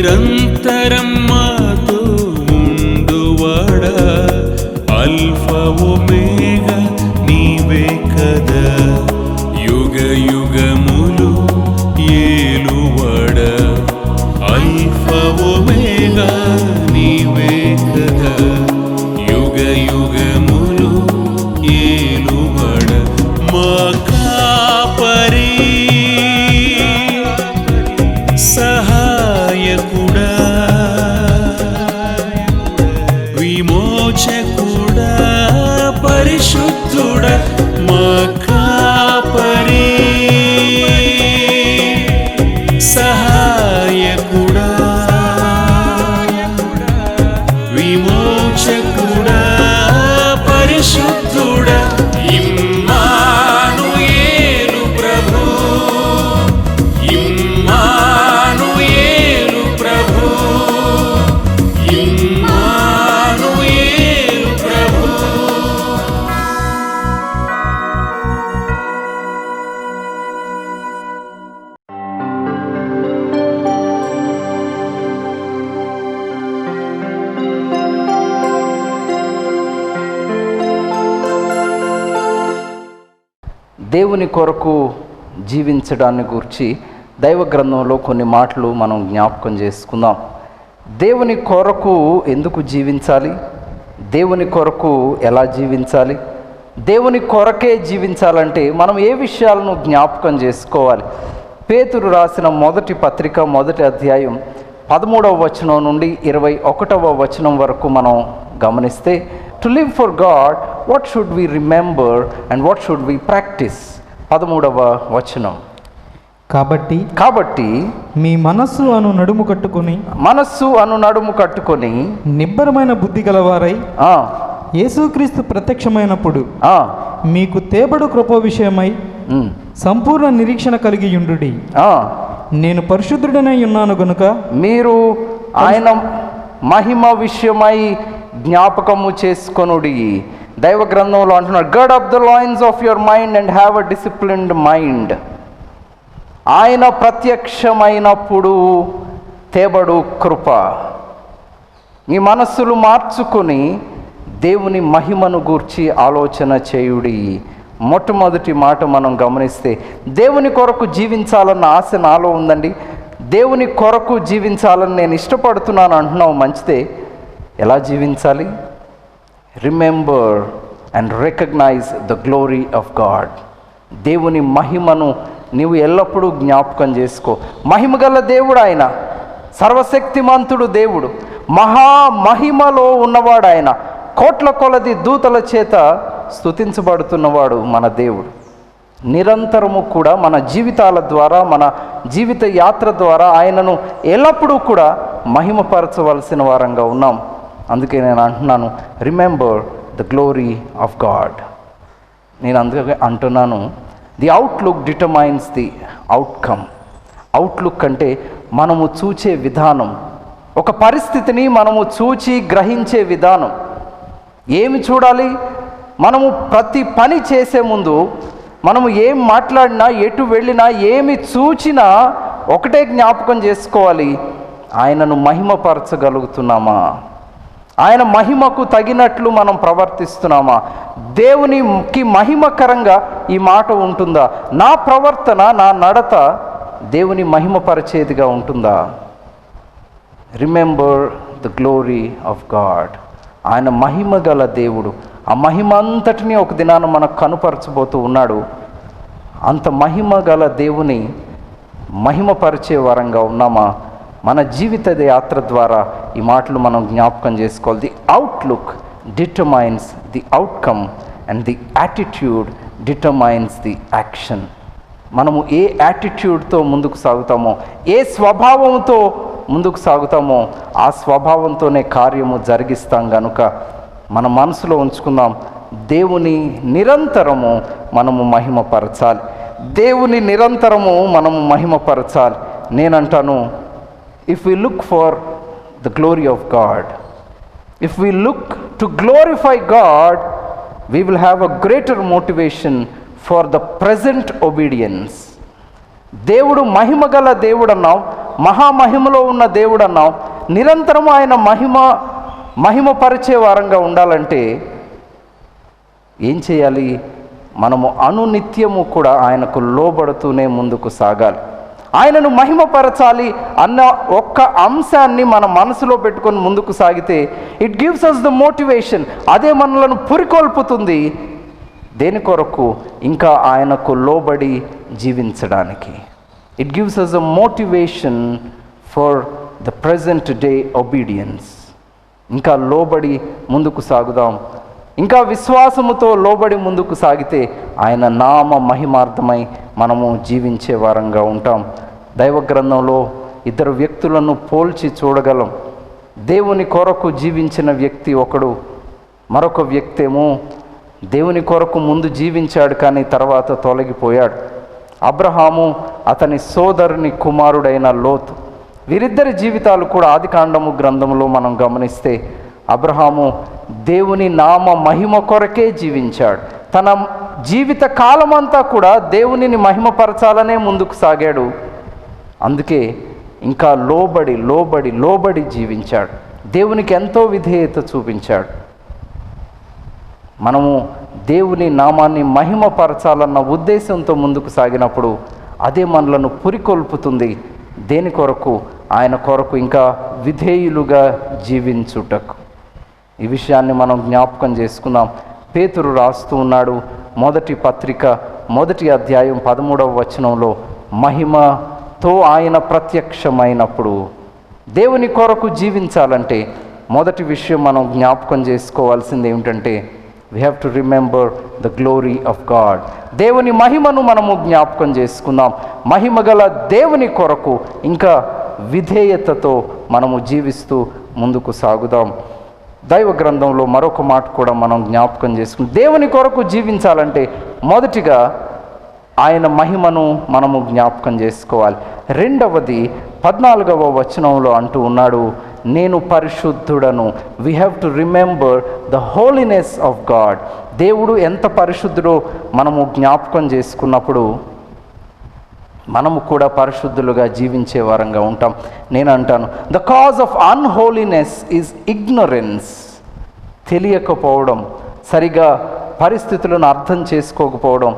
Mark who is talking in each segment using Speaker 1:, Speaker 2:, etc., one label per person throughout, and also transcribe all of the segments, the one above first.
Speaker 1: నిరంతరం మాతో ఉండువాడా, alpha omega నీవే కదా, యుగ యుగములు ఏలువాడా, అల్ఫా ఒమేగా నీవే కదా, యుగ యుగములు ఏలువాడా. మా కాపరి సహాయకుడా, విమోచకుడా, పరిశుద్ధుడా, మా కాపరి సహాయకుడా, విమోచకుడా, పరిశుద్ధుడా, ఇమ్మానుయేలు ప్రభు, ఇమ్మానుయేలు ప్రభు, ఇమ్మానుయేలు ప్రభు.
Speaker 2: దేవుని కొరకు జీవించడాన్ని గురించి దైవ గ్రంథంలో కొన్ని మాటలు మనం జ్ఞాపకం చేసుకుందాం. దేవుని కొరకు ఎందుకు జీవించాలి, దేవుని కొరకు ఎలా జీవించాలి, దేవుని కొరకే జీవించాలంటే మనం ఏ విషయాలను జ్ఞాపకం చేసుకోవాలి. పేతురు రాసిన మొదటి పత్రిక 1వ అధ్యాయం 13వ వచనం నుండి 21వ వచనం వరకు మనం గమనిస్తే, to live for God what should we remember and what should we practise. 13వ వచనం, కాబట్టి
Speaker 3: మీ మనస్సు అను నడుము కట్టుకొని నిబ్బరమైన బుద్ధి గలవారై యేసుక్రీస్తు ప్రత్యక్షమైనప్పుడు మీకు తేబడు కృప విషయమై సంపూర్ణ నిరీక్షణ కలిగి యుండుడి. నేను పరిశుద్ధుడనై ఉన్నాను గనుక
Speaker 2: మీరు ఆయన మహిమ విషయమై జ్ఞాపకము చేసుకొనుడి. దైవ గ్రంథంలో అంటున్నారు, gird up the loins of your mind and have a disciplined mind. ఆయన ప్రత్యక్షమైనప్పుడు తేబడు కృప. మీ మనస్సులు మార్చుకొని దేవుని మహిమను గూర్చి ఆలోచన చేయుడి. మొట్టమొదటి మాట మనం గమనిస్తే, దేవుని కొరకు జీవించాలన్న ఆశ నాలో ఉందండి, దేవుని కొరకు జీవించాలని నేను ఇష్టపడుతున్నాను అంటున్నావు, మంచిదే. ఎలా జీవించాలి? Remember and recognise the glory of God. దేవుని మహిమను నీవు ఎల్లప్పుడూ జ్ఞాపకం చేసుకో. మహిమగల దేవుడు ఆయన, సర్వశక్తిమంతుడు దేవుడు, మహామహిమలో ఉన్నవాడు ఆయన, కోట్ల కొలది దూతల చేత స్తుతించబడుతున్నవాడు మన దేవుడు. నిరంతరము కూడా మన జీవితాల ద్వారా, మన జీవిత యాత్ర ద్వారా ఆయనను ఎల్లప్పుడూ కూడా మహిమపరచవలసిన వారంగా ఉన్నాం. అందుకే నేను అంటున్నాను, remember the glory of God. నేను అందుకే అంటున్నాను, the outlook determines the outcome. Outlook అంటే మనము చూచే విధానం, ఒక పరిస్థితిని మనము చూచి గ్రహించే విధానం. ఏమి చూడాలి? మనము ప్రతి పని చేసే ముందు, మనము ఏం మాట్లాడినా, ఎటు వెళ్ళినా, ఏమి చూచినా ఒకటే జ్ఞాపకం చేసుకోవాలి, ఆయనను మహిమపరచగలుగుతున్నామా, ఆయన మహిమకు తగినట్లు మనం ప్రవర్తిస్తున్నామా, దేవునికి మహిమకరంగా ఈ మాట ఉంటుందా, నా ప్రవర్తన, నా నడత దేవుని మహిమపరిచేదిగా ఉంటుందా? Remember the glory of God. ఆయన మహిమ గల దేవుడు. ఆ మహిమ అంతటినీ ఒక దినాన మనకు కనుపరచబోతూ ఉన్నాడు. అంత మహిమ గల దేవుని మహిమపరిచే వరంగా ఉన్నామా? మన జీవిత యాత్ర ద్వారా ఈ మాటలు మనం జ్ఞాపకం చేసుకోవాలి. The outlook determines the outcome and the attitude determines the action. మనము ఏ యాటిట్యూడ్తో ముందుకు సాగుతామో, ఏ స్వభావంతో ముందుకు సాగుతామో ఆ స్వభావంతోనే కార్యము జరిగిస్తాం. కనుక మన మనసులో ఉంచుకుందాం, దేవుని నిరంతరము మనము మహిమపరచాలి, దేవుని నిరంతరము మనము మహిమపరచాలి. నేనంటాను, if we look for the glory of God, if we look to glorify God, we will have a greater motivation for the present obedience. దేవుడు మహిమగల దేవుడు అన్నాం, మహామహిమలో ఉన్న దేవుడు అన్నాం. నిరంతరం ఆయన మహిమపరిచే వారంగా ఉండాలంటే ఏం చేయాలి? మనము అనునిత్యము కూడా ఆయనకు లోబడుతూనే ముందుకు సాగాలి. ఆయనను మహిమపరచాలి అన్న ఒక్క అంశాన్ని మన మనసులో పెట్టుకొని ముందుకు సాగితే it gives us the motivation. అదే మనలను పురికొల్పుతుంది దేని కొరకు? ఇంకా ఆయనకు లోబడి జీవించడానికి. It gives us a motivation for the present day obedience. ఇంకా లోబడి ముందుకు సాగుదాం. ఇంకా విశ్వాసముతో లోబడి ముందుకు సాగితే ఆయన నామ మహిమార్థమై మనము జీవించే వారంగా ఉంటాం. దైవ గ్రంథంలో ఇద్దరు వ్యక్తులను పోల్చి చూడగలం. దేవుని కొరకు జీవించిన వ్యక్తి ఒకడు, మరొక వ్యక్తి ఏమో దేవుని కొరకు ముందు జీవించాడు కానీ తర్వాత తొలగిపోయాడు. అబ్రహాము, అతని సోదరుని కుమారుడైన లోతు. వీరిద్దరి జీవితాలు కూడా ఆదికాండము గ్రంథంలో మనం గమనిస్తే అబ్రహాము దేవుని నామ మహిమ కొరకే జీవించాడు. తన జీవిత కాలమంతా కూడా దేవునిని మహిమపరచాలనే ముందుకు సాగాడు. అందుకే ఇంకా లోబడి జీవించాడు. దేవునికి ఎంతో విధేయత చూపించాడు. మనము దేవుని నామాన్ని మహిమపరచాలన్న ఉద్దేశంతో ముందుకు సాగినప్పుడు అదే మనలను పురికొల్పుతుంది. దేని కొరకు? ఆయన కొరకు ఇంకా విధేయులుగా జీవించుటకు. ఈ విషయాన్ని మనం జ్ఞాపకం చేసుకుందాం. పేతురు రాస్తూ ఉన్నాడు, మొదటి పత్రిక 1వ అధ్యాయం 13వ వచనంలో, మహిమతో ఆయన ప్రత్యక్షమైనప్పుడు. దేవుని కొరకు జీవించాలంటే మొదటి విషయం మనం జ్ఞాపకం చేసుకోవాల్సింది ఏమిటంటే we have to remember the glory of God. దేవుని మహిమను మనము జ్ఞాపకం చేసుకుందాం. మహిమగల దేవుని కొరకు ఇంకా విధేయతతో మనము జీవిస్తూ ముందుకు సాగుదాం. దైవ గ్రంథంలో మరొక మాట కూడా మనం జ్ఞాపకం చేసుకుందాం. దేవుని కొరకు జీవించాలంటే మొదటిగా ఆయన మహిమను మనము జ్ఞాపకం చేసుకోవాలి. రెండవది 14వ వచనంలో అంటూ ఉన్నాడు, నేను పరిశుద్ధుడను. We have to remember the holiness of God. దేవుడు ఎంత పరిశుద్ధుడో మనము జ్ఞాపకం చేసుకున్నప్పుడు మనము కూడా పరిశుద్ధులుగా జీవించే వారంగా ఉంటాం. నేను అంటాను, the cause of unholiness is ignorance. తెలియకపోవడం, సరిగా పరిస్థితులను అర్థం చేసుకోకపోవడం,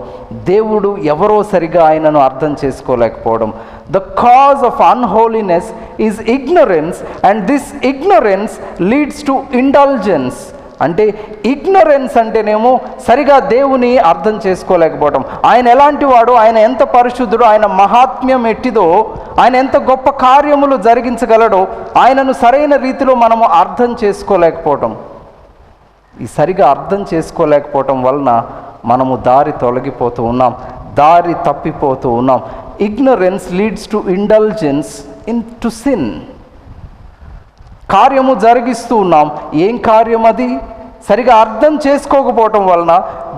Speaker 2: దేవుడు ఎవరో సరిగా ఆయనను అర్థం చేసుకోలేకపోవడం. The cause of unholiness is ignorance and this ignorance leads to indulgence. అంటే ఇగ్నరెన్స్ అంటేనేమో సరిగా దేవుని అర్థం చేసుకోలేకపోవడం. ఆయన ఎలాంటి వాడు, ఆయన ఎంత పరిశుద్ధుడు, ఆయన మహాత్మ్యం ఎట్టిదో, ఆయన ఎంత గొప్ప కార్యములు జరిగించగలడో ఆయనను సరైన రీతిలో మనము అర్థం చేసుకోలేకపోవటం. ఈ సరిగా అర్థం చేసుకోలేకపోవటం వలన మనము దారి తొలగిపోతూ ఉన్నాం, దారి తప్పిపోతూ ఉన్నాం. Ignorance leads to indulgence in to sin. కార్యము జరిగిస్తూ ఉన్నాం. ఏం కార్యం అది? సరిగా అర్థం చేసుకోకపోవటం వలన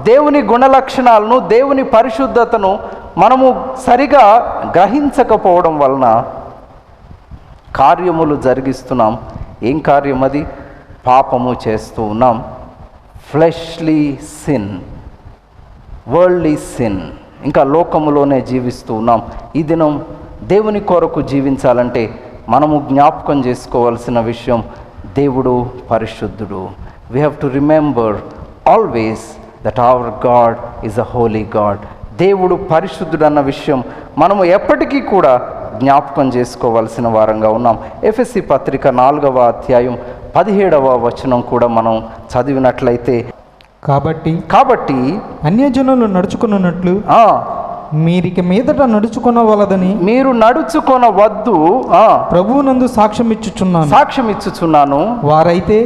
Speaker 2: దేవుని గుణలక్షణాలను, దేవుని పరిశుద్ధతను మనము సరిగా గ్రహించకపోవడం వలన కార్యములు జరిగిస్తున్నాం. ఏం కార్యం అది? పాపము చేస్తూ ఉన్నాం. ఫ్లెష్లీ సిన్, వరల్డ్లీ సిన్, ఇంకా లోకములోనే జీవిస్తూ ఉన్నాం. ఈ దినం దేవుని కొరకు జీవించాలంటే మనము జ్ఞాపకం చేసుకోవాల్సిన విషయం, దేవుడు పరిశుద్ధుడు. We have to remember always that hour God is a Holi God. దేవుడు పరిశుద్ధుడు అన్న విషయం మనము ఎప్పటికీ కూడా జ్ఞాపకం చేసుకోవాల్సిన వారంగా ఉన్నాం. ఎఫెసీ పత్రిక 4వ అధ్యాయం 17వ వచనం కూడా మనం చదివినట్లయితే, కాబట్టి
Speaker 3: అన్యజనులు నడుచుకున్నట్లు మీరిక మీదట నడుచుకొనవలదని
Speaker 2: మీరు నడుచుకొనవద్దు,
Speaker 3: ప్రభువునందు సాక్ష్యం ఇచ్చుచున్నాను. వారైతే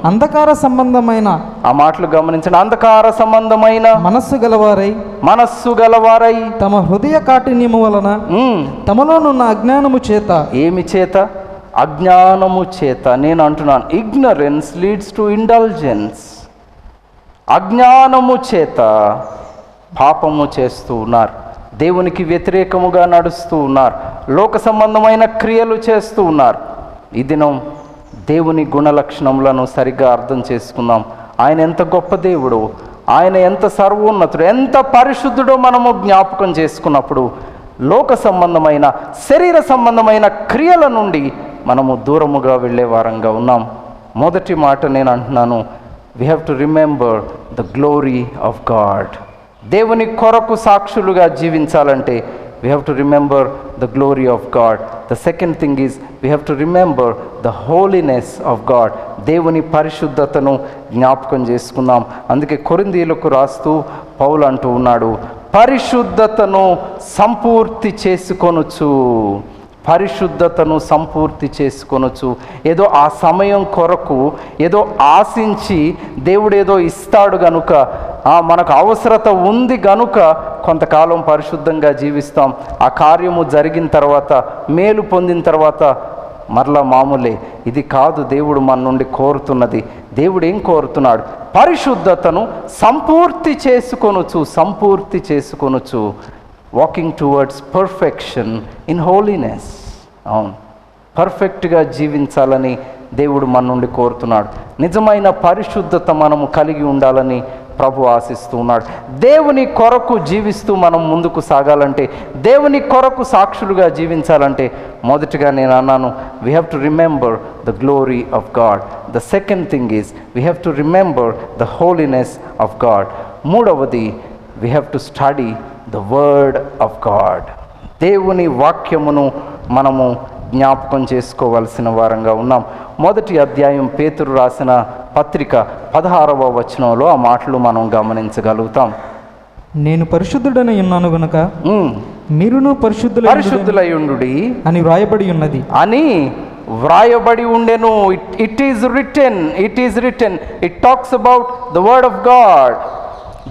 Speaker 3: అంధకార సంబంధమైన,
Speaker 2: ఆ మాటలు గమనించండి, అంధకార సంబంధమైన మనస్సు గలవారై
Speaker 3: తమ హృదయ కాఠిన్యము వలన తమలోనున్న అజ్ఞానము చేత.
Speaker 2: ఏమి చేత? అజ్ఞానము చేత. నేను అంటున్నాను, ఇగ్నరెన్స్ లీడ్స్ టు ఇండల్జెన్స్. అజ్ఞానము చేత పాపము చేస్తూ ఉన్నారు, దేవునికి వ్యతిరేకముగా నడుస్తూ ఉన్నారు, లోక సంబంధమైన క్రియలు చేస్తూ ఉన్నారు. ఈ దినం దేవుని గుణలక్షణములను సరిగ్గా అర్థం చేసుకుందాం. ఆయన ఎంత గొప్ప దేవుడు, ఆయన ఎంత సర్వోన్నతుడు, ఎంత పరిశుద్ధుడో మనము జ్ఞాపకం చేసుకున్నప్పుడు లోక సంబంధమైన శరీర సంబంధమైన క్రియల నుండి మనము దూరముగా వెళ్ళే వారంగా ఉన్నాం. మొదటి మాట నేను అంటున్నాను, we have to remember the glory of God. దేవుని కొరకు సాక్షులుగా జీవించాలంటే we have to remember the glory of God. The second thing is we have to remember the holiness of God. దేవుని పరిశుద్ధతను జ్ఞాపకం చేసుకుందాం. అందుకే కొరింథీయులకు రాస్తూ పౌలు అంటూ ఉన్నాడు, పరిశుద్ధతను సంపూర్తి చేసుకొనుచు, పరిశుద్ధతను సంపూర్తి చేసుకొనొచ్చు. ఏదో ఆ సమయం కొరకు ఏదో ఆశించి దేవుడు ఏదో ఇస్తాడు గనుక, మనకు అవసరత ఉంది గనుక కొంతకాలం పరిశుద్ధంగా జీవిస్తాం. ఆ కార్యము జరిగిన తర్వాత, మేలు పొందిన తర్వాత మరలా మామూలే. ఇది కాదు దేవుడు మన నుండి కోరుతున్నది. దేవుడు ఏం కోరుతున్నాడు? పరిశుద్ధతను సంపూర్తి చేసుకొనొచ్చు, సంపూర్తి చేసుకొనొచ్చు. Walking towards perfection in holiness. అవును, పర్ఫెక్ట్గా జీవించాలని దేవుడు మన నుండి కోరుతున్నాడు. నిజమైన పరిశుద్ధత మనము కలిగి ఉండాలని ప్రభు ఆశిస్తూ ఉన్నాడు. దేవుని కొరకు జీవిస్తూ మనం ముందుకు సాగాలంటే, దేవుని కొరకు సాక్షులుగా జీవించాలంటే మొదటిగా నేను అన్నాను, we have to remember the glory of God. The second thing is we have to remember the holiness of God. మూడవది, we have to study the word of God. దేవుని వాక్యమును మనము జ్ఞాపకం చేసుకోవలసిన వారంగా ఉన్నాం. మొదటి అధ్యాయం పేతురు రాసిన పత్రిక 16వ వచనంలో ఆ మాటలు మనం గమనించగలుగుతాం.
Speaker 3: నేను పరిశుద్ధుడని ఉన్నాను గనుక మీరును
Speaker 2: పరిశుద్ధులై ఉండుడి
Speaker 3: అని వ్రాయబడి ఉన్నది
Speaker 2: అని వ్రాయబడి ఉండెను. It is written, it is written. It talks about the word of God.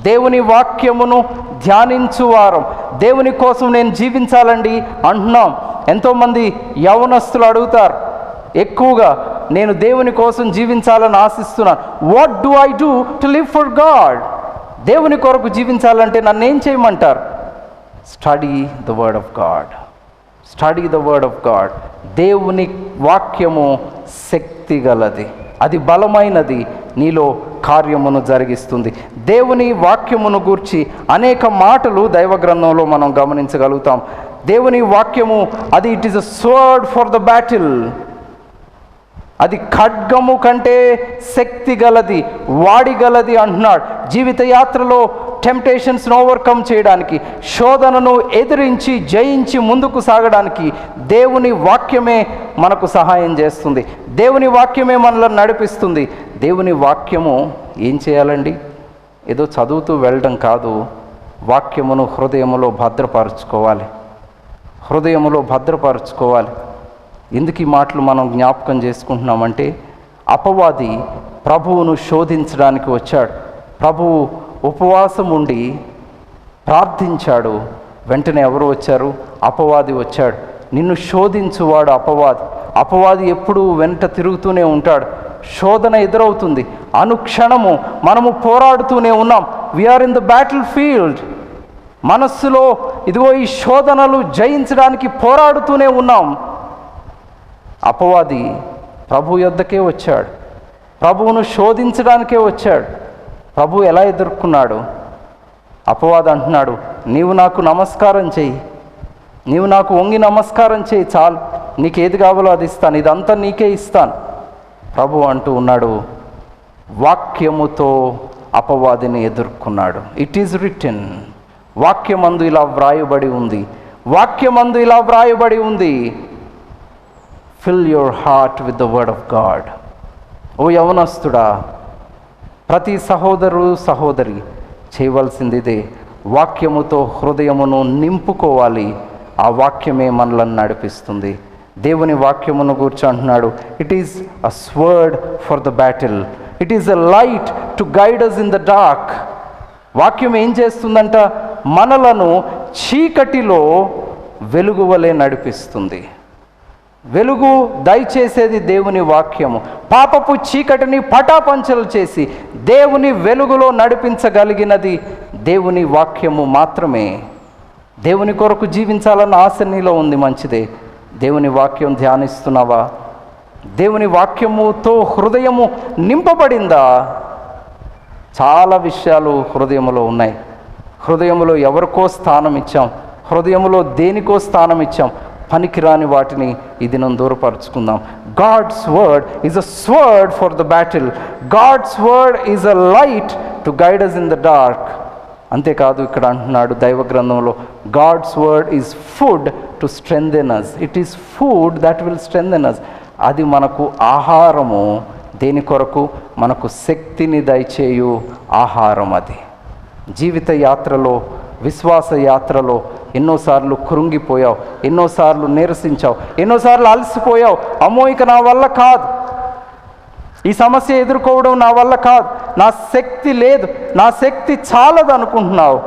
Speaker 2: దేవుని వాక్యమును ధ్యానించువారం. దేవుని కోసం నేను జీవించాలండి అంటున్నాం. ఎంతోమంది యవనస్తులు అడుగుతారు ఎక్కువగా, నేను దేవుని కోసం జీవించాలని ఆశిస్తున్నాను. What do I do to live for God? దేవుని కొరకు జీవించాలంటే నన్ను ఏం చేయమంటారు? Study the word of God. Study the word of God. దేవుని వాక్యము శక్తి గలది, అది బలమైనది, నీలో కార్యమును జరిగిస్తుంది. దేవుని వాక్యమును గూర్చి అనేక మాటలు దైవ గ్రంథంలో మనం గమనించగలుగుతాం. దేవుని వాక్యము అది it is a sword for the battle. అది ఖడ్గము కంటే శక్తి గలది, వాడిగలది అంటున్నాడు. జీవిత యాత్రలో టెంప్టేషన్స్ను ఓవర్కమ్ చేయడానికి, శోధనను ఎదిరించి జయించి ముందుకు సాగడానికి దేవుని వాక్యమే మనకు సహాయం చేస్తుంది. దేవుని వాక్యమే మనల్ని నడిపిస్తుంది. దేవుని వాక్యము ఏం చేయాలండి? ఏదో చదువుతూ వెళ్ళడం కాదు, వాక్యమును హృదయములో భద్రపరచుకోవాలి, హృదయములో భద్రపరచుకోవాలి. ఎందుకు ఈ మాటలు మనం జ్ఞాపకం చేసుకుంటున్నామంటే, అపవాది ప్రభువును శోధించడానికి వచ్చాడు. ప్రభువు ఉపవాసం ఉండి ప్రార్థించాడు. వెంటనే ఎవరు వచ్చారు? అపవాది వచ్చాడు. నిన్ను శోధించువాడు అపవాది. అపవాది ఎప్పుడూ వెంట తిరుగుతూనే ఉంటాడు. శోధన ఎదురవుతుంది. అనుక్షణము మనము పోరాడుతూనే ఉన్నాం. We are in the battle field. మనస్సులో ఇదిగో ఈ శోధనలు జయించడానికి పోరాడుతూనే ఉన్నాం. అపవాది ప్రభు యొద్దకే వచ్చాడు, ప్రభువును శోధించడానికే వచ్చాడు. ప్రభు ఎలా ఎదుర్కొన్నాడు? అపవాది అంటున్నాడు, నీవు నాకు నమస్కారం చెయ్యి, నీవు నాకు వంగి నమస్కారం చేయి, చాలు, నీకు ఏది కావాలో అది ఇస్తాను, ఇదంతా నీకే ఇస్తాను. ప్రభు అంటూ ఉన్నాడు, వాక్యముతో అపవాదిని ఎదుర్కొన్నాడు. It is written. వాక్యమందు ఇలా వ్రాయబడి ఉంది, వాక్యమందు ఇలా వ్రాయబడి ఉంది. Fill your heart with the word of God. ఓ యవనస్తుడా, ప్రతి సహోదరు సహోదరి చేయవలసింది ఇదే. వాక్యముతో హృదయమును నింపుకోవాలి. ఆ వాక్యమే మనలను నడిపిస్తుంది. దేవుని వాక్యమును గురించి అంటున్నాడు, it is a sword for the battle, it is a light to guide us in the dark. వాక్యం ఏం చేస్తుందంట? మనలను చీకటిలో వెలుగు వలె నడిపిస్తుంది. వెలుగు దయచేసేది దేవుని వాక్యము. పాపపు చీకటిని పటాపంచలు చేసి దేవుని వెలుగులో నడిపించగలిగినది దేవుని వాక్యము మాత్రమే. దేవుని కొరకు జీవించాలన్న ఆశ నీలో ఉంది, మంచిదే. దేవుని వాక్యం ధ్యానిస్తున్నావా? దేవుని వాక్యముతో హృదయము నింపబడిందా? చాలా విషయాలు హృదయములో ఉన్నాయి. హృదయములో ఎవరికో స్థానం ఇచ్చాం, హృదయంలో దేనికో స్థానం ఇచ్చాం, పనికిరాని వాటిని ఈ దినం దూరపరుచుకుందాం. God's word is a sword for the battle. God's word is a light to guide us in the dark. అంతేకాదు, ఇక్కడ అంటున్నాడు దైవ గ్రంథంలో, God's word is food to strengthen us. It is food that will strengthen us. అది మనకు ఆహారము. దేని కొరకు? మనకు శక్తిని దయచేయు ఆహారం. అది జీవిత యాత్రలో, విశ్వాస యాత్రలో ఎన్నోసార్లు కృంగిపోయావు, ఎన్నోసార్లు నీరసించావు, ఎన్నోసార్లు అలసిపోయావు. అమ్మో, ఇక నా వల్ల కాదు, ఈ సమస్య ఎదుర్కోవడం నా వల్ల కాదు, నా శక్తి లేదు, నా శక్తి చాలదు అనుకుంటున్నావు.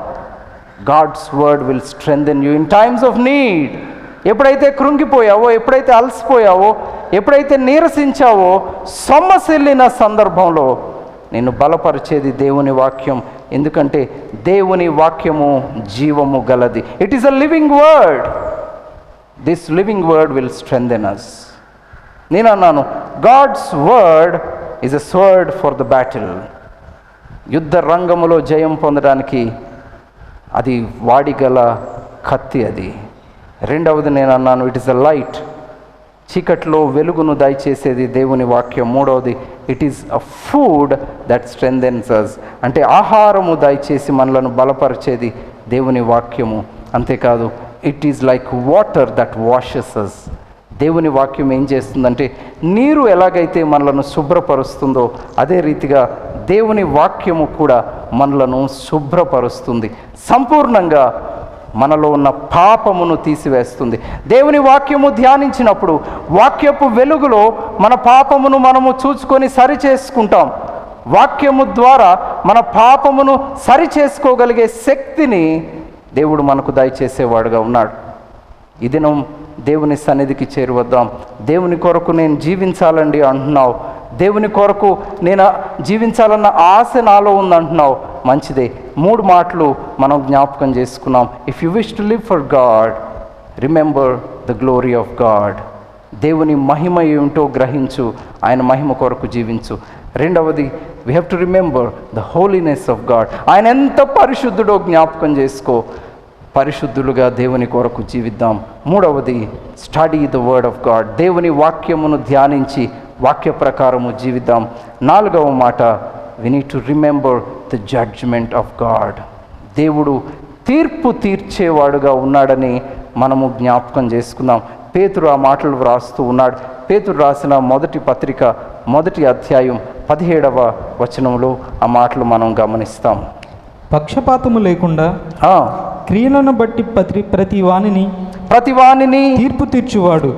Speaker 2: God's word will strengthen you in times of need. ఎప్పుడైతే కృంగిపోయావో, ఎప్పుడైతే అలసిపోయావో, ఎప్పుడైతే నీరసించావో, సొమ్మసిల్లిన సందర్భంలో నిన్ను బలపరిచేది దేవుని వాక్యం. ఎందుకంటే దేవుని వాక్యము జీవము గలది. It is a living word. This living word will strengthen us. నేను అన్నాను, God's word is a sword for the battle. యుద్ధ రంగములో జయం పొందడానికి అది వాడిగల కత్తి. అది రెండవది నేను అన్నాను, ఇట్ ఈస్ అ లైట్. చీకట్లో వెలుగును దయచేసేది దేవుని వాక్యం. మూడవది, it is a food that strengthens us. అంటే ఆహారము దయచేసి మనలను బలపరిచేది దేవుని వాక్యము. అంతేకాదు, it is like water that washes us. దేవుని వాక్యం ఏం చేస్తుందంటే, నీరు ఎలాగైతే మనలను శుభ్రపరుస్తుందో అదే రీతిగా దేవుని వాక్యము కూడా మనలను శుభ్రపరుస్తుంది. సంపూర్ణంగా మనలో ఉన్న పాపమును తీసివేస్తుంది. దేవుని వాక్యము ధ్యానించినప్పుడు వాక్యపు వెలుగులో మన పాపమును మనము చూసుకొని సరి చేసుకుంటాం. వాక్యము ద్వారా మన పాపమును సరి చేసుకోగలిగే శక్తిని దేవుడు మనకు దయచేసేవాడుగా ఉన్నాడు. ఈ దినం దేవుని సన్నిధికి చేరువద్దాం. దేవుని కొరకు నేను జీవించాలండి అంటున్నావు, దేవుని కొరకు నేను జీవించాలన్న ఆశ నాలో ఉందంటున్నావు. మంచిదే. 3 మాటలు మనం జ్ఞాపకం చేసుకున్నాం. If you wish to live for God, remember the glory of God. దేవుని మహిమ ఏమిటో గ్రహించు, ఆయన మహిమ కొరకు జీవించు. రెండవది, we have to remember the holiness of God. ఆయన ఎంత పరిశుద్ధుడో జ్ఞాపకం చేసుకో. పరిశుద్ధులుగా దేవుని కొరకు జీవిద్దాం. మూడవది, study the word of God. దేవుని వాక్యమును ధ్యానించి వాక్య ప్రకారము జీవిద్దాం. నాలుగవ మాట, we need to remember the judgment of God. దేవుడు తీర్పు తీర్చేవాడుగా ఉన్నాడని మనము జ్ఞాపకం చేసుకుందాం. పేతురు ఆ మాటలు వ్రాస్తూ ఉన్నాడు. పేతురు రాసిన మొదటి పత్రిక 1వ అధ్యాయం 17వ వచనంలో ఆ మాటలు మనం గమనిస్తాం.
Speaker 3: పక్షపాతము లేకుండా క్రియలను బట్టి ప్రతి వానిని తీర్పు తీర్చువాడు.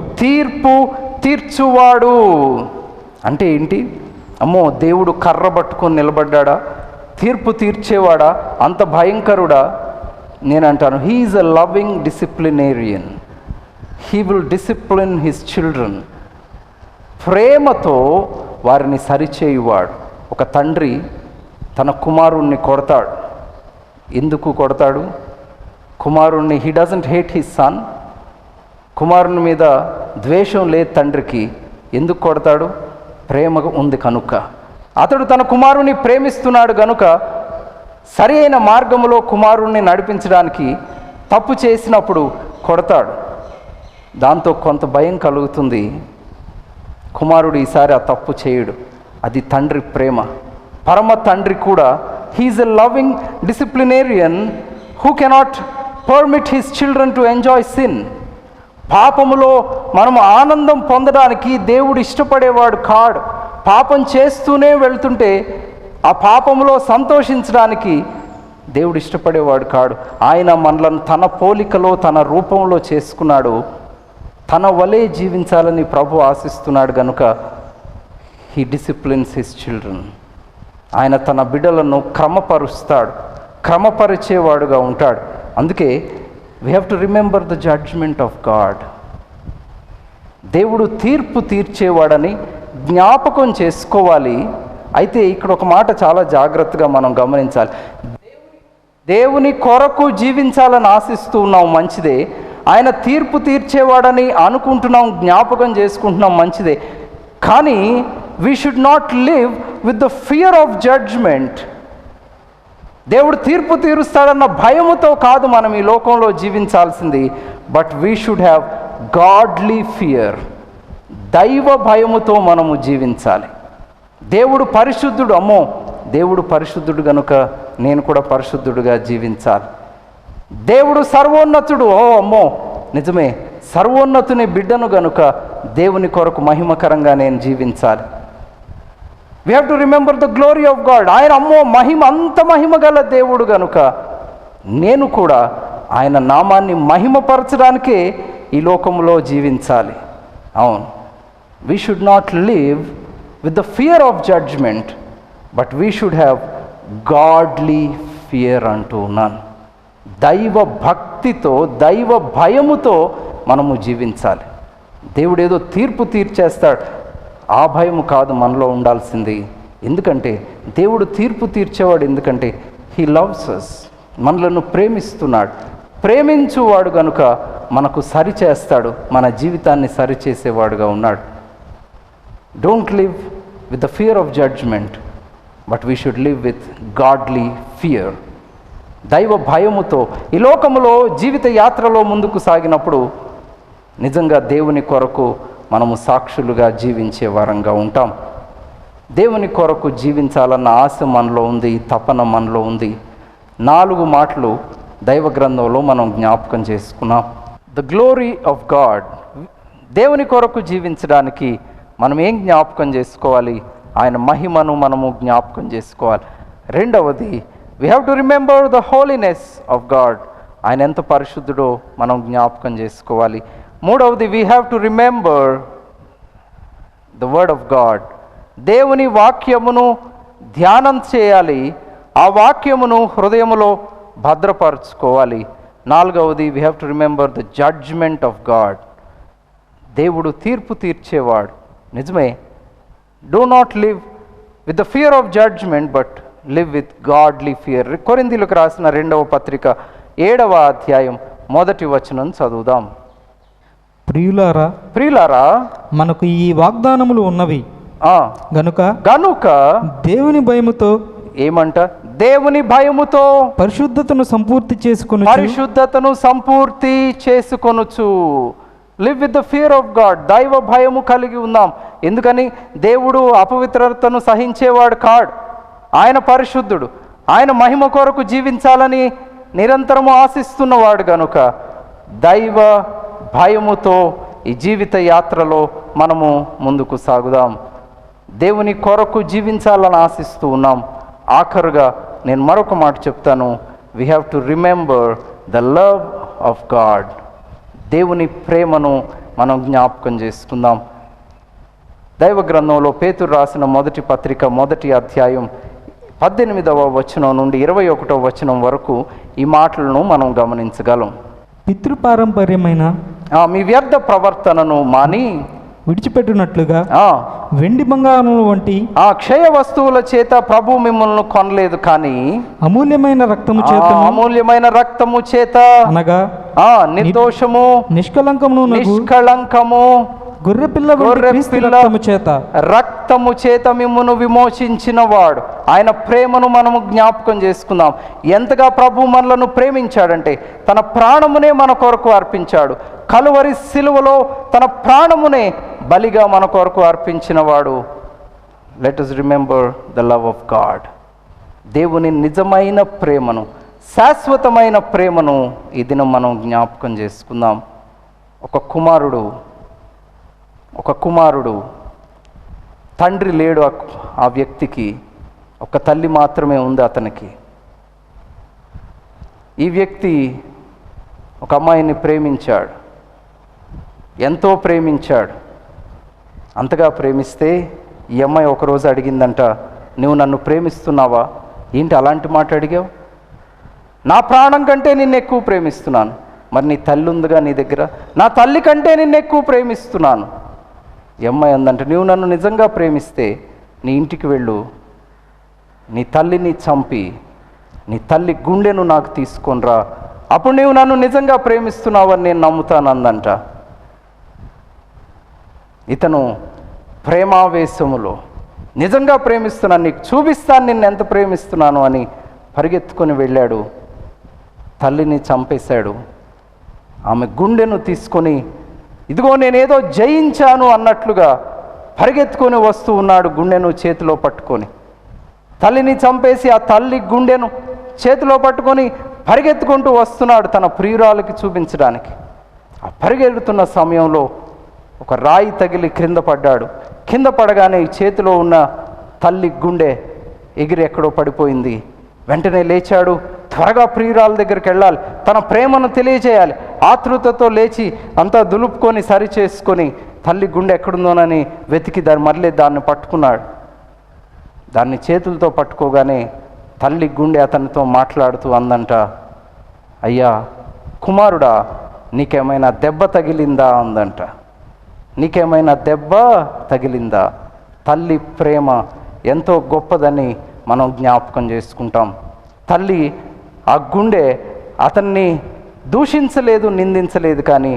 Speaker 3: అంటే ఏంటి? అమ్మో, దేవుడు కర్ర పట్టుకొని నిలబడ్డా? తీర్పు తీర్చేవాడా? అంత భయంకరుడా? నేను అంటాను, he is a loving disciplinarian. He will discipline his children. ప్రేమతో వారిని సరిచేయువాడు. ఒక తండ్రి తన కుమారుణ్ణి కొడతాడు. ఎందుకు కొడతాడు? కుమారుణ్ణి, he doesn't hate his son. కుమారుని మీద ద్వేషం లేదు తండ్రికి. ఎందుకు కొడతాడు? ప్రేమ ఉంది కనుక. అతడు తన కుమారుని ప్రేమిస్తున్నాడు కనుక సరి అయిన మార్గంలో కుమారుణ్ణి నడిపించడానికి తప్పు చేసినప్పుడు కొడతాడు. దాంతో కొంత భయం కలుగుతుంది. కుమారుడు ఈసారి ఆ తప్పు చేయడు. అది తండ్రి ప్రేమ. పరమ తండ్రి కూడా, he is a loving disciplinarian who cannot permit his children to enjoy sin. పాపములో మనం ఆనందం పొందడానికి దేవుడు ఇష్టపడేవాడు కాడు. పాపం చేస్తూనే వెళ్తుంటే ఆ పాపములో సంతోషించడానికి దేవుడు ఇష్టపడేవాడు కాడు. ఆయన మనలను తన పోలికలో, తన రూపంలో చేసుకున్నాడు. తన వలే జీవించాలని ప్రభు ఆశిస్తున్నాడు కనుక హీ డిసిప్లిన్స్ హిస్ చిల్డ్రన్. ఆయన తన బిడ్డలను క్రమపరుస్తాడు, క్రమపరిచేవాడుగా ఉంటాడు. అందుకే we have to remember the judgment of God. దేవుడు తీర్పు తీర్చేవాడని జ్ఞాపకం చేసుకోవాలి. అయితే ఇక్కడ ఒక మాట చాలా జాగ్రత్తగా మనం గమనించాలి. దేవుని కొరకు జీవించాలని ఆశిస్తూ ఉన్నాం, మంచిదే. ఆయన తీర్పు తీర్చేవాడని అనుకుంటున్నాం, జ్ఞాపకం చేసుకుంటున్నాం, మంచిదే. కానీ we should not live with the fear of judgment. దేవుడు తీర్పు తీరుస్తాడన్న భయముతో కాదు మనం ఈ లోకంలో జీవించాల్సింది. But we should have godly fear. దైవ భయముతో మనము జీవించాలి. దేవుడు పరిశుద్ధుడు, అమ్మో దేవుడు పరిశుద్ధుడు గనుక నేను కూడా పరిశుద్ధుడుగా జీవించాలి. దేవుడు సర్వోన్నతుడు, ఓ అమ్మో నిజమే సర్వోన్నతుని బిడ్డను గనుక దేవుని కొరకు మహిమకరంగా నేను జీవించాలి. We have to remember the glory of God. ఆయన అమ్మో మహిమ, అంత మహిమ గల దేవుడు గనుక నేను కూడా ఆయన నామాన్ని మహిమపరచడానికే ఈ లోకంలో జీవించాలి. అవును, we should not live with the fear of judgement, but we should have godly fear అంటూ నన్. దైవ భక్తితో దైవ భయముతో మనము జీవించాలి. దేవుడు ఏదో తీర్పు తీర్చేస్తాడు, ఆ భయము కాదు మనలో ఉండాల్సింది. ఎందుకంటే దేవుడు తీర్పు తీర్చేవాడు, ఎందుకంటే హీ లవ్స్ అస్, మనలను ప్రేమిస్తున్నాడు. ప్రేమించువాడు కనుక మనకు సరిచేస్తాడు, మన జీవితాన్ని సరిచేసేవాడుగా ఉన్నాడు. Don't live with the fear of judgement, but we should live with godly fear. దైవ భయముతో ఈ లోకములో జీవిత యాత్రలో ముందుకు సాగినప్పుడు నిజంగా దేవుని కొరకు మనము సాక్షులుగా జీవించే వారంగా ఉంటాం. దేవుని కొరకు జీవించాలన్న ఆశ మనలో ఉంది, తపన మనలో ఉంది. 4 మాటలు దైవ గ్రంథంలో మనం జ్ఞాపకం చేసుకున్నాం. The glory of God. దేవుని కొరకు జీవించడానికి మనం ఏం జ్ఞాపకం చేసుకోవాలి? ఆయన మహిమను మనము జ్ఞాపకం చేసుకోవాలి. రెండవది, we have to remember the holiness of God. ఆయన ఎంత పరిశుద్ధుడో మనం జ్ఞాపకం చేసుకోవాలి. మూడవది, we have to remember the word of God. దేవుని వాక్యమును ధ్యానం చేయాలి, ఆ వాక్యమును హృదయములో భద్రపరచుకోవాలి. నాలుగవది, we have to remember the judgement of God. దేవుడు తీర్పు తీర్చేవాడు, నిజమే. Do not live with the fear of judgement, but live with godly fear. కొరింథీయులకు రాసిన 2వ పత్రిక 7వ అధ్యాయం 1వ వచనం చదువుదాం.
Speaker 4: ప్రియులారా, మనకు ఈ వాగ్దానములు ఉన్నవి గనుక దేవుని భయముతో, ఏమంట, దేవుని భయముతో పరిశుద్ధతను సంపూర్తి చేసుకొనుచు. Live with the fear of God. దైవ భయము కలిగి ఉందాం. ఎందుకని? దేవుడు అపవిత్రతను సహించేవాడు కాడు, ఆయన పరిశుద్ధుడు. ఆయన మహిమ కొరకు జీవించాలని నిరంతరము ఆశిస్తున్నవాడు గనుక దైవ భయముతో ఈ జీవిత యాత్రలో మనము ముందుకు సాగుదాం. దేవుని కొరకు జీవించాలని ఆశిస్తూ ఉన్నాం. ఆఖరుగా నేను మరొక మాట చెప్తాను. We have to remember the love of God. దేవుని ప్రేమను మనం జ్ఞాపకం చేసుకుందాం. దైవ గ్రంథంలో పేతురు రాసిన 1వ పత్రిక 1వ అధ్యాయం 18వ వచనం నుండి 21వ వచనం వరకు ఈ మాటలను మనం గమనించగలం. పితృపారంపర్యమైన
Speaker 3: మీ వ్యర్థ ప్రవర్తనను మాని
Speaker 4: విడిచిపెట్టినట్లుగా వెండి బంగారం వంటి
Speaker 3: క్షయ వస్తువుల చేత ప్రభు మిమ్మల్ని కొనలేదు, కానీ
Speaker 4: అమూల్యమైన
Speaker 3: రక్తము చేత అనగా నిర్దోషము నిష్కళంకము
Speaker 4: గొర్రెపిల్ల
Speaker 3: రక్తము చేత మిమ్మును విమోచించిన వాడు. ఆయన ప్రేమను మనము జ్ఞాపకం చేసుకుందాం. ఎంతగా ప్రభు మనలను ప్రేమించాడంటే తన ప్రాణమునే మన కొరకు అర్పించాడు. కలువరి సిలువలో తన ప్రాణమునే బలిగా మన కొరకు అర్పించిన వాడు. Let us remember the love of God. దేవుని నిజమైన ప్రేమను, శాశ్వతమైన ప్రేమను ఈ దినం మనం జ్ఞాపకం చేసుకుందాం. ఒక కుమారుడు తండ్రి లేడు. ఆ వ్యక్తికి ఒక తల్లి మాత్రమే ఉంది అతనికి. ఈ వ్యక్తి ఒక అమ్మాయిని ప్రేమించాడు, ఎంతో ప్రేమించాడు. అంతగా ప్రేమిస్తే ఈ అమ్మాయి ఒకరోజు అడిగిందంట, నువ్వు నన్ను ప్రేమిస్తున్నావా? ఏంటి అలాంటి మాట అడిగావు? నా ప్రాణం కంటే నిన్ను ఎక్కువ ప్రేమిస్తున్నాను. మరి నీ తల్లి ఉందిగా నీ దగ్గర, నా తల్లి కంటే నిన్ను ఎక్కువ ప్రేమిస్తున్నాను. ఈ అమ్మాయి అందంటే, నువ్వు నన్ను నిజంగా ప్రేమిస్తే నీ ఇంటికి వెళ్ళు, నీ తల్లిని చంపి నీ తల్లి గుండెను నాకు తీసుకొనిరా, అప్పుడు నువ్వు నన్ను నిజంగా ప్రేమిస్తున్నావని నేను నమ్ముతాను అందంట. ఇతను ప్రేమావేశములో నిజంగా ప్రేమిస్తున్నాను, నీకు చూపిస్తాను నిన్ను ఎంత ప్రేమిస్తున్నాను అని పరిగెత్తుకొని వెళ్ళాడు, తల్లిని చంపేశాడు. ఆమె గుండెను తీసుకొని ఇదిగో నేనేదో జయించాను అన్నట్లుగా పరిగెత్తుకొని వస్తూ ఉన్నాడు, గుండెను చేతిలో పట్టుకొని. తల్లిని చంపేసి ఆ తల్లి గుండెను చేతిలో పట్టుకొని పరిగెత్తుకుంటూ వస్తున్నాడు తన ప్రియురాలకి చూపించడానికి. ఆ పరిగెడుతున్న సమయంలో ఒక రాయి తగిలి క్రింద పడ్డాడు. కింద పడగానే ఈ చేతిలో ఉన్న తల్లి గుండె ఎగిరి ఎక్కడో పడిపోయింది. వెంటనే లేచాడు, త్వరగా ప్రియురాల దగ్గరికి వెళ్ళాలి, తన ప్రేమను తెలియజేయాలి. ఆతృతతో లేచి అంతా దులుపుకొని సరి చేసుకొని తల్లి గుండె ఎక్కడుందోనని వెతికి మళ్ళీ దాన్ని పట్టుకున్నాడు. దాన్ని చేతులతో పట్టుకోగానే తల్లి గుండె అతనితో మాట్లాడుతూ అందంట, అయ్యా కుమారుడా, నీకేమైనా దెబ్బ తగిలిందా అందంట. నీకేమైనా దెబ్బ తగిలిందా? తల్లి ప్రేమ ఎంతో గొప్పదని మనం జ్ఞాపకం చేసుకుంటాం. తల్లి ఆ గుండె అతన్ని దూషించలేదు, నిందించలేదు, కానీ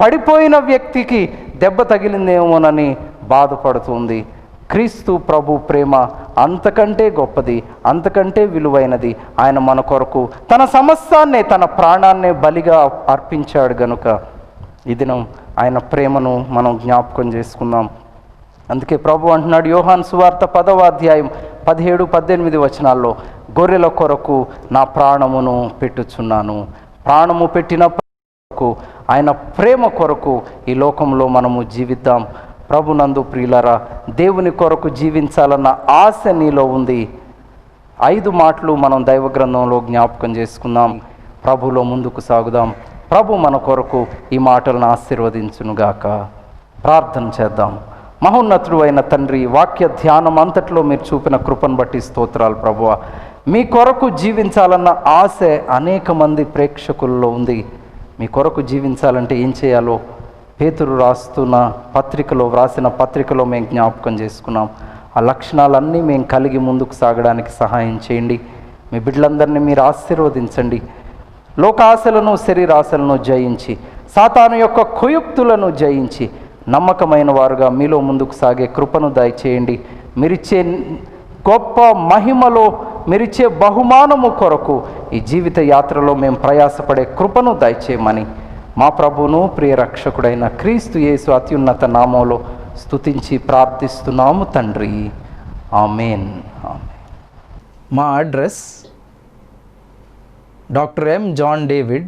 Speaker 3: పడిపోయిన వ్యక్తికి దెబ్బ తగిలిందేమోనని బాధపడుతుంది. క్రీస్తు ప్రభు ప్రేమ అంతకంటే గొప్పది, అంతకంటే విలువైనది. ఆయన మన కొరకు తన సమస్తాన్నే, తన ప్రాణాన్నే బలిగా అర్పించాడు గనుక ఈ దినం ఆయన ప్రేమను మనం జ్ఞాపకం చేసుకుందాం. అందుకే ప్రభు అంటున్నాడు యోహాను సువార్త 10వ అధ్యాయం 17-18 వచనాల్లో, గొర్రెల కొరకు నా ప్రాణమును పెట్టుచున్నాను. ప్రాణము పెట్టిన కొరకు, ఆయన ప్రేమ కొరకు ఈ లోకంలో మనము జీవిద్దాం. ప్రభునందు ప్రియులారా, దేవుని కొరకు జీవించాలన్న ఆశ నీలో ఉంది. 5 మాటలు మనం దైవ గ్రంథంలో జ్ఞాపకం చేసుకుందాం. ప్రభులో ముందుకు సాగుదాం. ప్రభు మన కొరకు ఈ మాటలను ఆశీర్వదించునుగాక. ప్రార్థన చేద్దాం. మహోన్నతుడు అయిన తండ్రి, వాక్య ధ్యానం అంతట్లో మీరు చూపిన కృపను బట్టి స్తోత్రాలు ప్రభువా. మీ కొరకు జీవించాలన్న ఆశ అనేక మంది ప్రేక్షకుల్లో ఉంది. మీ కొరకు జీవించాలంటే ఏం చేయాలో పేతురు వ్రాసిన పత్రికలో మేము జ్ఞాపకం చేసుకున్నాం. ఆ లక్షణాలన్నీ మేము కలిగి ముందుకు సాగడానికి సహాయం చేయండి. మీ బిడ్డలందరినీ మీరు ఆశీర్వదించండి. లోకాశలను, శరీరాశలను జయించి, సాతాను యొక్క కుయుక్తులను జయించి నమ్మకమైన వారుగా మీలో ముందుకు సాగే కృపను దయచేయండి. మీరిచ్చే గొప్ప మహిమలో, మీరిచ్చే బహుమానము కొరకు ఈ జీవిత యాత్రలో మేము ప్రయాసపడే కృపను దయచేయమని మా ప్రభువును ప్రియ రక్షకుడైన క్రీస్తు యేసు అత్యున్నత నామంలో స్తుతించి ప్రార్థిస్తున్నాము తండ్రి. ఆమేన్.
Speaker 2: మా address doctor M John David,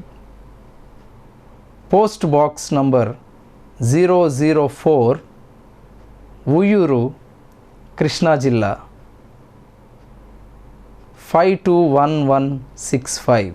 Speaker 2: post box number 004, Uyyuru, Krishna జిల్లా 521165.